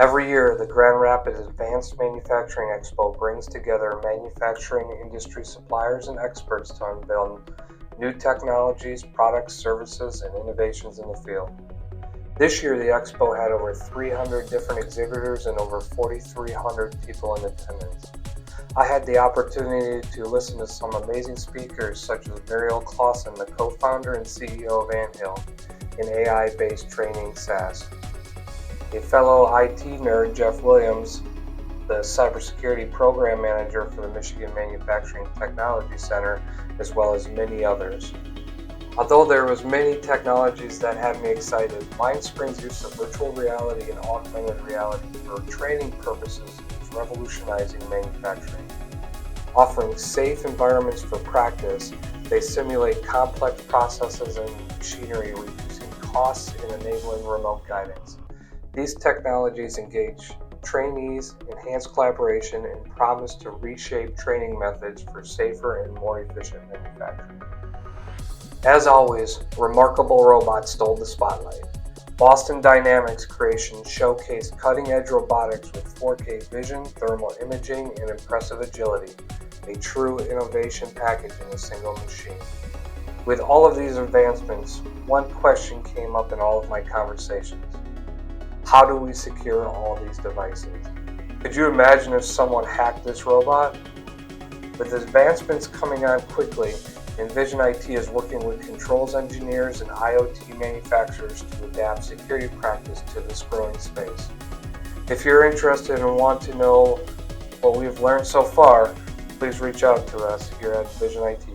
Every year, the Grand Rapids Advanced Manufacturing Expo brings together manufacturing industry suppliers and experts to unveil new technologies, products, services, and innovations in the field. This year, the expo had over 300 different exhibitors and over 4,300 people in attendance. I had the opportunity to listen to some amazing speakers such as Muriel Clausen, the co-founder and CEO of Anthill, in AI-based training SaaS. A fellow IT nerd, Jeff Williams, the cybersecurity program manager for the Michigan Manufacturing Technology Center, as well as many others. Although there was many technologies that had me excited, MindSpring's use of virtual reality and augmented reality for training purposes is revolutionizing manufacturing. Offering safe environments for practice, they simulate complex processes and machinery, reducing costs and enabling remote guidance. These technologies engage trainees, enhance collaboration, and promise to reshape training methods for safer and more efficient manufacturing. As always, remarkable robots stole the spotlight. Boston Dynamics creations showcased cutting-edge robotics with 4K vision, thermal imaging, and impressive agility, a true innovation package in a single machine. With all of these advancements, one question came up in all of my conversations. How do we secure all these devices? Could you imagine if someone hacked this robot? With advancements coming on quickly, Envizion IT is working with controls engineers and IoT manufacturers to adapt security practice to this growing space. If you're interested and want to know what we've learned so far, please reach out to us here at Envizion IT.